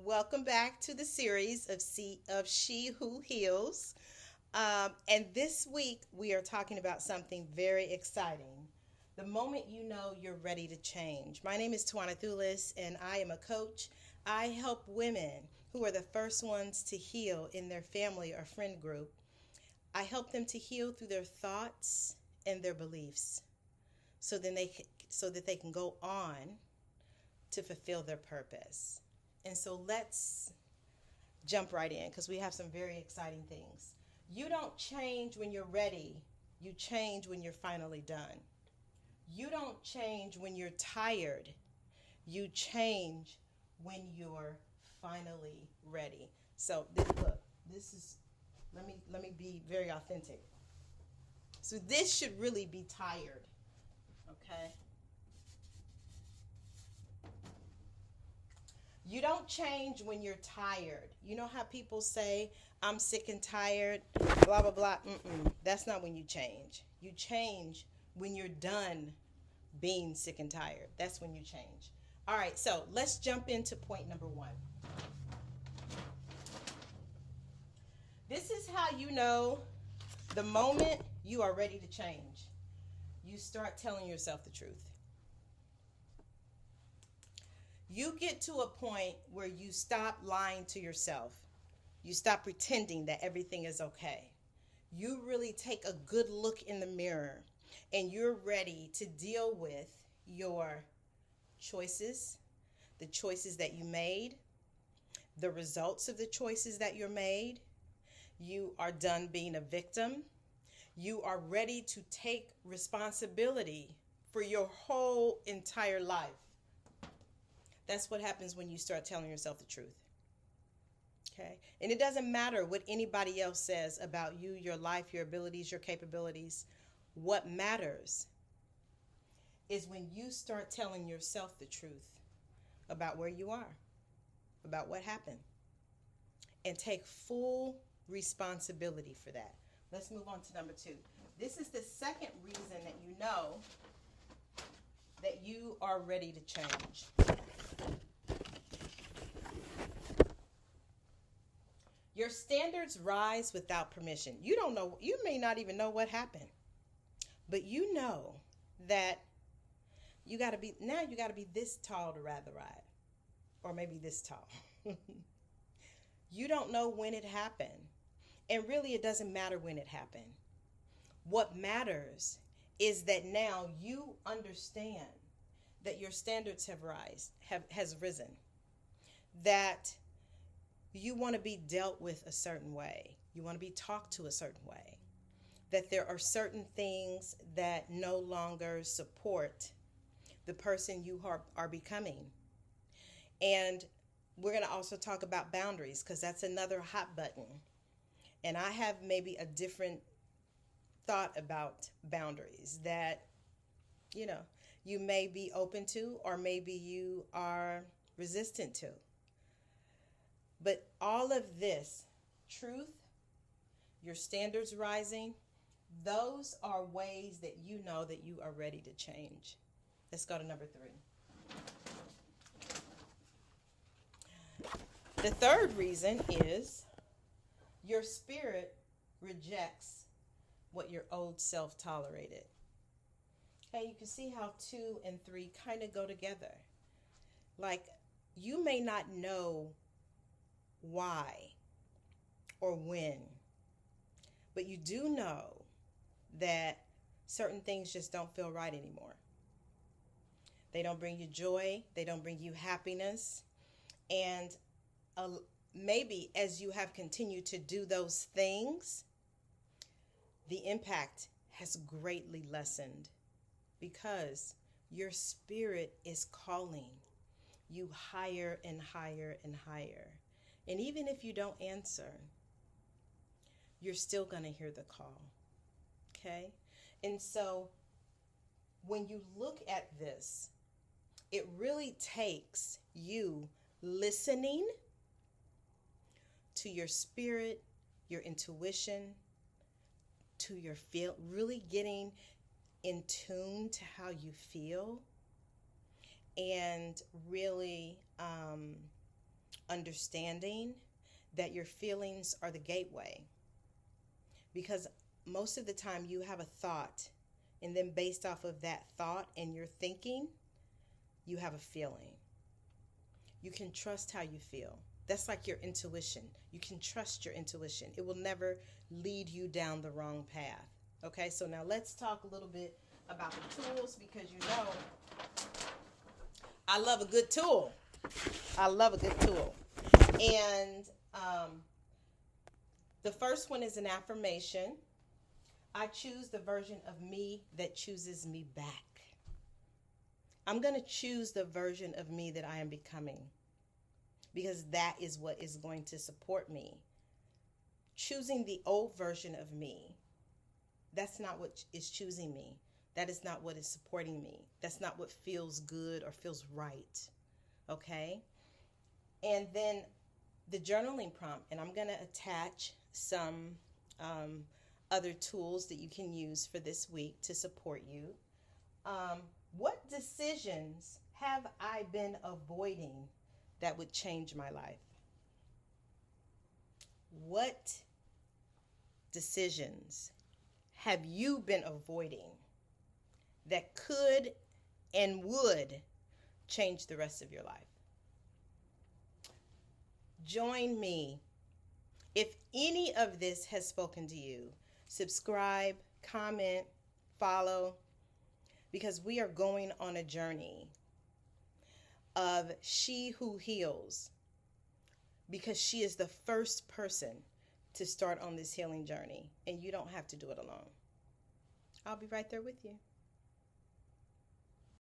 Welcome back to the series of She Who Heals. And this week we are talking about something very exciting. The moment you know you're ready to change. My name is Tawana Thulis, and I am a coach. I help women who are the first ones to heal in their family or friend group. I help them to heal through their thoughts and their beliefs, so that they can go on to fulfill their purpose. And so let's jump right in because we have some very exciting things. You don't change when you're ready, you change when you're finally done. You don't change when you're tired, you change when you're finally ready. So this is let me be very authentic. So this should really be tired, okay? You don't change when you're tired. You know how people say, I'm sick and tired, blah, blah, blah. That's not when you change. You change when you're done being sick and tired. That's when you change. All right, so let's jump into point number one. This is how you know the moment you are ready to change. You start telling yourself the truth. You get to a point where you stop lying to yourself. You stop pretending that everything is okay. You really take a good look in the mirror and you're ready to deal with your choices, the choices that you made, the results of the choices that you made. You are done being a victim. You are ready to take responsibility for your whole entire life. That's what happens when you start telling yourself the truth. Okay? And it doesn't matter what anybody else says about you, your life, your abilities, your capabilities. What matters is when you start telling yourself the truth about where you are, about what happened, and take full responsibility for that. Let's move on to number two. This is the second reason that you know that you are ready to change. Your standards rise without permission. You don't know, you may not even know what happened, but you know that you got to be this tall to ride the ride, or maybe this tall. You don't know when it happened, and really it doesn't matter when it happened. What matters is that now you understand that your standards has risen, that you want to be dealt with a certain way. You want to be talked to a certain way. That there are certain things that no longer support the person you are becoming. And we're going to also talk about boundaries because that's another hot button. And I have maybe a different thought about boundaries that, you may be open to, or maybe you are resistant to. But all of this, truth, your standards rising, those are ways that you know that you are ready to change. Let's go to number three. The third reason is your spirit rejects what your old self tolerated. Okay, you can see how 2 and 3 kind of go together. Like, you may not know why or when, but you do know that certain things just don't feel right anymore. They don't bring you joy, they don't bring you happiness, and maybe as you have continued to do those things, the impact has greatly lessened because your spirit is calling you higher and higher and higher. And even if you don't answer, you're still going to hear the call. Okay? And so when you look at this, it really takes you listening to your spirit, your intuition, to your feel, really getting in tune to how you feel, and really understanding that your feelings are the gateway. Because most of the time you have a thought, and then based off of that thought and your thinking, you have a feeling. You can trust how you feel. That's like your intuition. You can trust your intuition. It will never lead you down the wrong path. Okay, so now let's talk a little bit about the tools, because you know I love a good tool. I love a good tool. And the first one is an affirmation. I choose the version of me that chooses me back. I'm going to choose the version of me that I am becoming, because that is what is going to support me. Choosing the old version of me, that's not what is choosing me. That is not what is supporting me. That's not what feels good or feels right. Okay? And then the journaling prompt, and I'm going to attach some other tools that you can use for this week to support you. What decisions have I been avoiding that would change my life? What decisions have you been avoiding that could and would change the rest of your life? Join me. If any of this has spoken to you, subscribe, comment, follow, because we are going on a journey of She Who Heals, because she is the first person to start on this healing journey, and you don't have to do it alone. I'll be right there with you.